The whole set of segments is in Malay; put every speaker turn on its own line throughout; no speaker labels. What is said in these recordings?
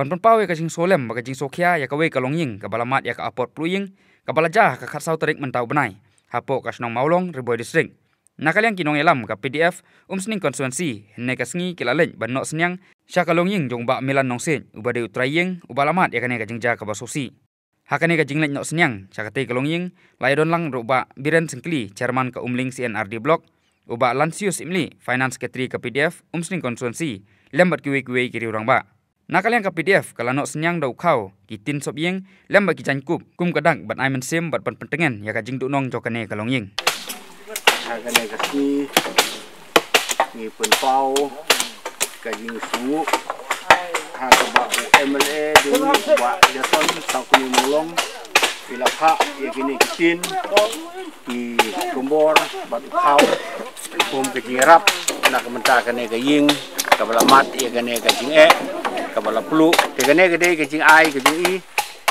ban pau ya ka jing solem ba ka jing sokhia ya ka we ka longying ka balamat ya ka apot pluying ka balaja ka khatsau tarik mentau benai hapo ka snong maulong riboy district nakaliang kinong elam ka PDF umsning konstituensi ne ka sngi kilaleng ban no snyang sya ka longying jong ba milan nongse ubade utraying ubalamat ya ka ne ka jing ja ka basosi hakane ka jing leng no snyang sya ka te ka longying laidon lang ro ba biren sengkli chairman ka umling CNRD block uba Lansius Imli finance secretary ka PDF umsning konstituensi lembat kiwe kiri urang ba nakaliang ka PDF kalano senyang dau khau ki tin sob yeng lembat ki jankup kum kadang bat ai men sem bat pan pentengen ya ka jing du nong jokane kalong yeng
hakane ka ni pun pau ka jing su ha ka ba MLA du ba ya son tau ku mulong ila pha ya kini kitin ki kumbor bat khau kum ke jirap nak menta kene ke ying ka balamat ya kene ke jing ka bala plu ke kene ke de ke jing ai ke jing i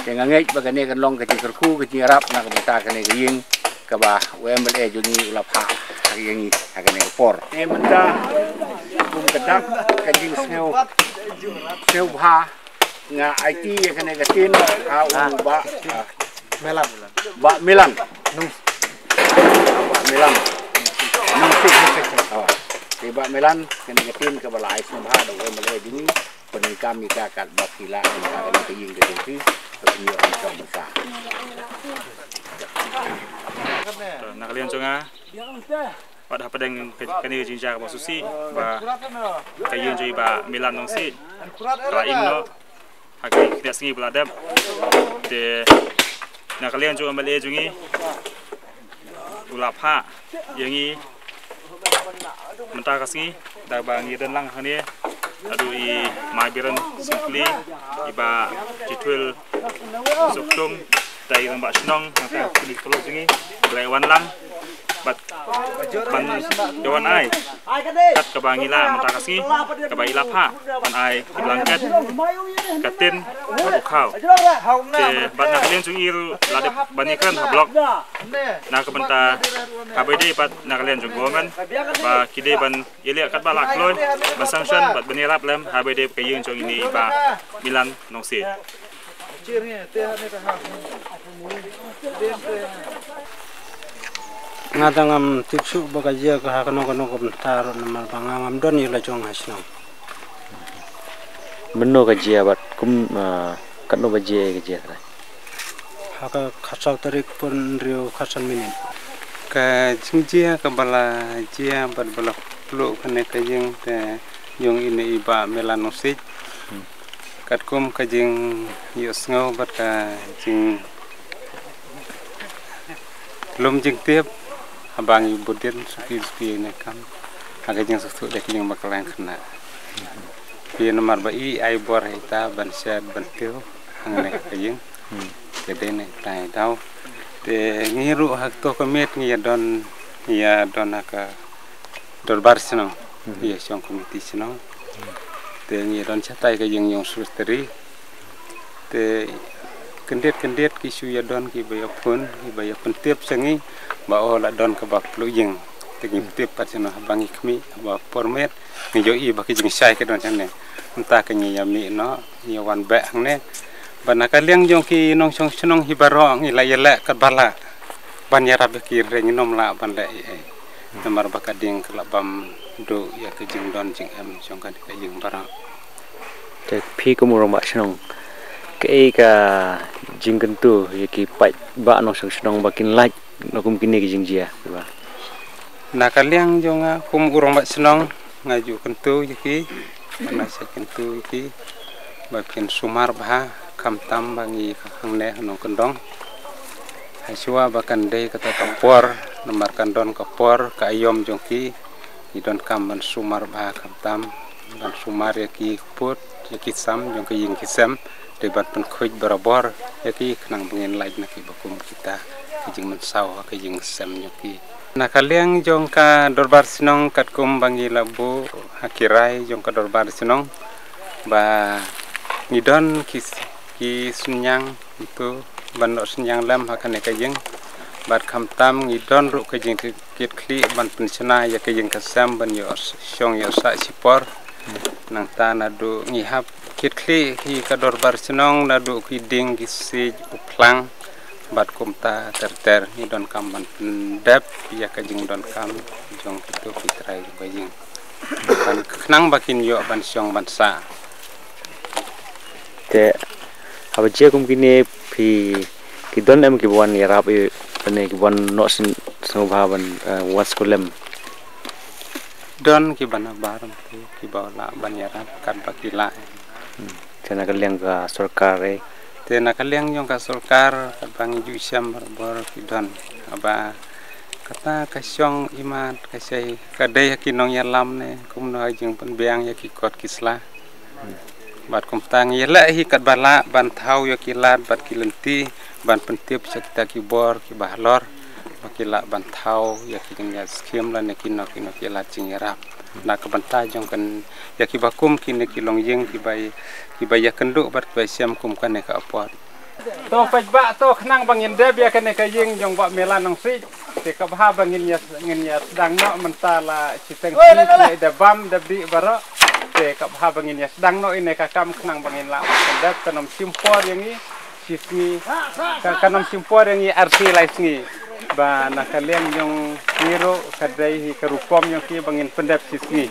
ke ngai ba kene ke long ke jing kerku ke jirap nak menta kene ke ying ka ba WMLA jungi ula pha ying ha kene ke por e menta kum kedak ke jing sneu bha nga IT ya kene ke tin ha ba milan nung milan tiba Melan kena ketin ke balai sembah ada Malay ini penikam kita kat bakila antara kita ying ke sini punya orang besar.
Nak kalian conga. Pada pedang kini jinjak basusi ba kayu jadi ba Melan nongsi. Lain no hak kita sengi beladap. De nak kalian conga Malay jungi ulapha yangi mentah kasih dah bangi dan lang hani aduh i magiran simply iba jituil suktum dari lembak senong maka kulit telur sini belawan lang bat ban jawan ai kat kebangila mentah kasih kebai lapha ban ai kiblanket katin khau te bat nak kalian sungil ladep banikan hablok nak kebenta KBD pat nak kalian junggoman ba kide ban ile kat balak loy ban sanction bat benirap lem HBD kayung jong ini ba Milan nongsi
ngadangam tipsu bagaja ka kono komentar nama bangam don ila jong hasno
menno gajia bat kum katno baje gajia trai
haka khasau tarik pun rio khasan minin
ka jingjia ka bala jia bat bala plu kane ka jing te yong ini iba melanosik kat kum ka jing yosngau bat ka jing lum jing tiap abang ibu din suki ne kam aga jing susu de jing bakalan kena pi nomor ba i ai bor hita ban syad ban tiu hangne ka jing jadi ne tai tau te ngiru hak to komet ngia don ka dorbar sino ya song komiti sino te ngia don chatai ka jing yong susteri te kendet ki suya don ki bayapun tiap sengi ba ola don ka bak plujing te ngi tiap pat sino bangi kmi ba format ngi jo i ba ki jing sai ka don chane entah ka ngi yami no ngi wan ba ne bana kaliang jong ki nong song senong hibaro ngi la yela kat bala ban ya rab ki re ngi nom la ban le nomor bakading kelabam do ya ke jing don jing em song ka ka jing bara
te pi ko murong ba senong ke ka jing kentu ya ki pai ba nong song senong bakin like no kum kini ki jing jia ba
na kaliang jong kum urong ba senong ngaju kentu ya ki na sa kentu ki bakin sumar bah kam tam bangi hangne nong kendong hasua bakan dei kata kapor nomor kandon kapor ka ayom jongki idon kam ban sumar bah kam tam ban sumar ya ki put ya ki sam jongki ying ki sam debat pen khoj barabor ya ki knang bengin lain na ki bakum kita ki jing men saw ki jing sam nyoki na kaliang jongka dorbar sinong kat kum bangi labu hakirai jongka dorbar sinong ba ngidon ki sunyang itu bandok sunyang lam hakane kajeng bat khamtam ngidon ru kajeng kit kli ban pensena ya kajeng kasam ban yo syong yo sa sipor nang ta nadu ngihap kitli hi kador bar senong nadu kiding kisij uplang bat kumta terter ni don kam ban pendap ya kajing don kam jong itu pitrai bajing ban kenang bakin yo ban siong ban sa
te abajia kum kini pi kidon em kibuan ya rap e pane kibuan no sin snobhaban waskulem
don ki bana baram ki bawla banyaran kan bakila
chana kaliang ka sarkar e
te nakaliang yung ka sarkar bang juisyam barbor ki don aba kata kasyong iman kasay kadai kinong yalam ne kumno jing penbiang ya ki kot kisla bat kumtang yela hi kat bala ban thau ya kilat bat kilenti ban pentip sakita ki bor ki bahlor bakila ban thau ya kidingya skim la ne kinno kilat cingerap na ka banta jong kan ya ki bakum kine kilong yeng ki bay ya kenduk bat bay siam kum kan ne ka apot to pajba to khnang bangin deb ya kan ne ka yeng jong ba melan nong si te ka bha bangin ya sedang no mentala citeng si da bam da bi baro te ka bha bangin ya sedang no ine ka kam khnang bangin la kendap kanom simpor yang ni sismi kanom simpor yang ni arti laisngi ba nakaliang yung hero kadai hi karukom yung ki bangin pendap sismi